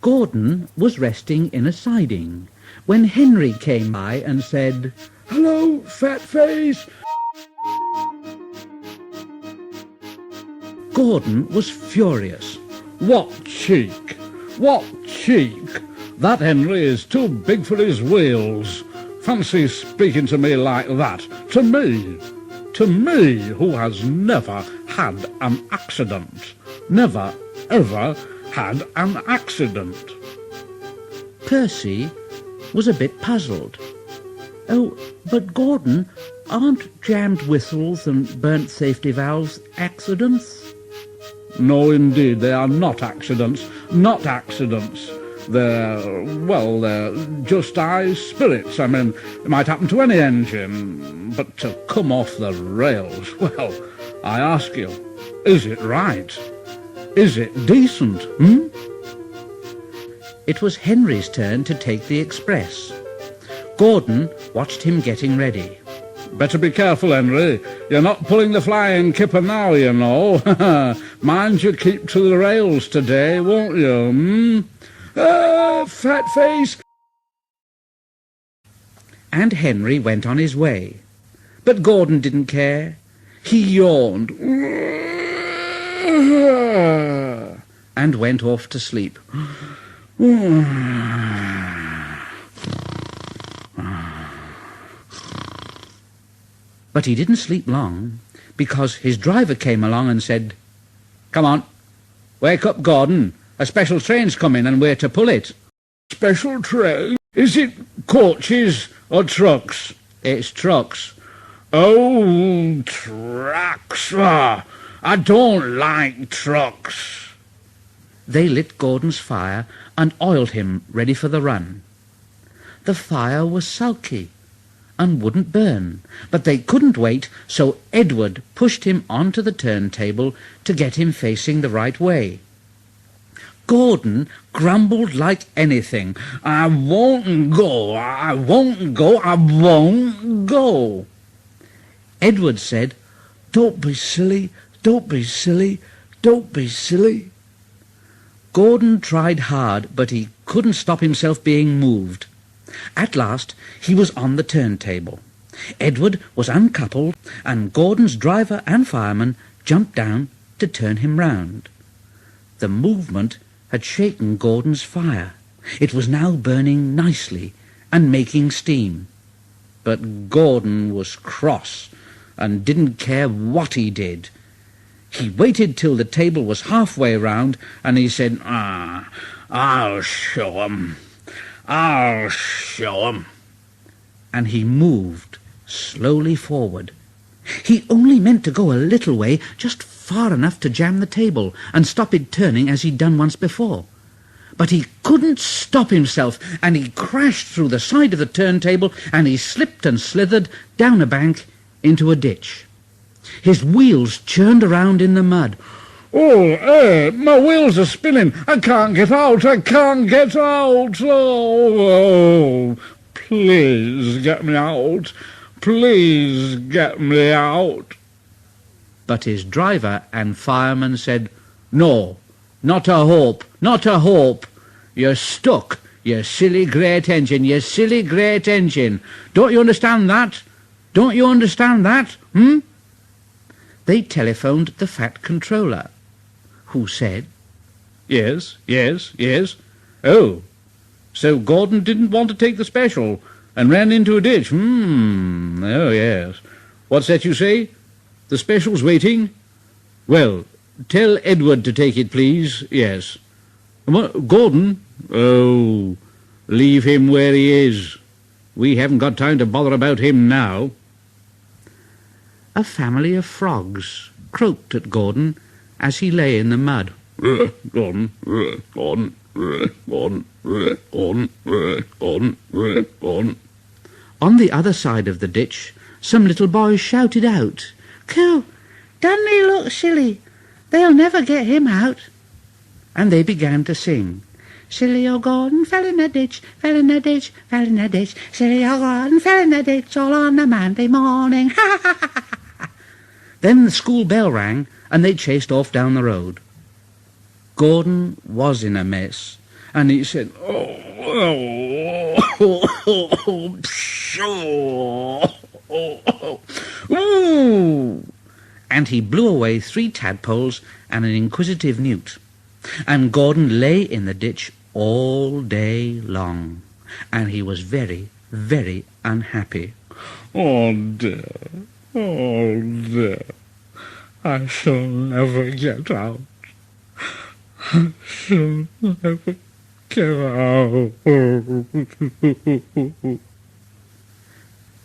Gordon was resting in a siding when Henry came by and said, "Hello, fat face." Gordon was furious. What cheek! What cheek! That Henry is too big for his wheels. Fancy speaking to me like that. To me! To me, who has never had an accident. Never, ever had an accident. Percy was a bit puzzled. "Oh, but Gordon, aren't jammed whistles and burnt safety valves accidents?" No, indeed, they are not accidents. Not accidents. They're just high spirits. I mean, it might happen to any engine. But to come off the rails, well, I ask you, is it right? Is it decent, It was Henry's turn to take the express. Gordon watched him getting ready. Better be careful, Henry. You're not pulling the flying kipper now, you know. Mind you keep to the rails today, won't you, fat face! And Henry went on his way. But Gordon didn't care. He yawned and went off to sleep. But he didn't sleep long, because his driver came along and said, "Come on, wake up, Gordon. A special train's coming and we're to pull it." Special train? Is it coaches or trucks? "It's trucks." Oh, trucks. I don't like trucks. They lit Gordon's fire and oiled him ready for the run. The fire was sulky and wouldn't burn, but they couldn't wait, so Edward pushed him onto the turntable to get him facing the right way. Gordon grumbled like anything. "I won't go, I won't go, I won't go." Edward said, "Don't be silly, don't be silly, don't be silly." Gordon tried hard, but he couldn't stop himself being moved. At last he was on the turntable. Edward was uncoupled, and Gordon's driver and fireman jumped down to turn him round. The movement had shaken Gordon's fire. It was now burning nicely and making steam. But Gordon was cross and didn't care what he did. He waited till the table was halfway round, and he said, I'll show 'em. I'll show 'em." And he moved slowly forward. He only meant to go a little way, just far enough to jam the table and stop it turning as he'd done once before. But he couldn't stop himself, and he crashed through the side of the turntable, and he slipped and slithered down a bank into a ditch. His wheels churned around in the mud. "Oh, my wheels are spinning. I can't get out. I can't get out. Oh, please get me out. Please get me out." But his driver and fireman said, "No, not a hope, not a hope. You're stuck, you silly great engine, you silly great engine. Don't you understand that? Don't you understand that, They telephoned the Fat Controller, who said, Yes, yes, yes. Oh, so Gordon didn't want to take the special and ran into a ditch. Oh, yes. What's that you say? The special's waiting? Well, tell Edward to take it, please. Yes. Gordon? Oh, leave him where he is. We haven't got time to bother about him now. A family of frogs croaked at Gordon as he lay in the mud. Gordon, Gordon, Gordon, Gordon, Gordon, Gordon. On the other side of the ditch, some little boys shouted out, "Coo, doesn't he look silly? They'll never get him out." And they began to sing, "Silly old Gordon fell in a ditch, fell in a ditch, fell in a ditch. Silly old Gordon fell in a ditch all on a Monday morning. Ha ha ha ha." Then the school bell rang, and they chased off down the road. Gordon was in a mess, and he said, Ooh! And he blew away 3 tadpoles and an inquisitive newt. And Gordon lay in the ditch all day long, and he was very, very unhappy. Oh dear, I shall never get out. I shall never get out.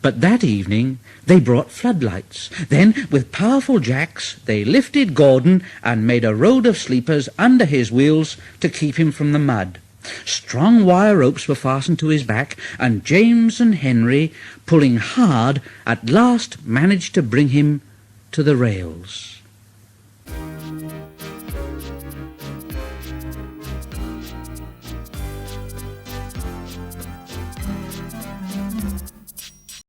But that evening they brought floodlights. Then, with powerful jacks, they lifted Gordon and made a road of sleepers under his wheels to keep him from the mud. Strong wire ropes were fastened to his back, and James and Henry, pulling hard, at last managed to bring him to the rails.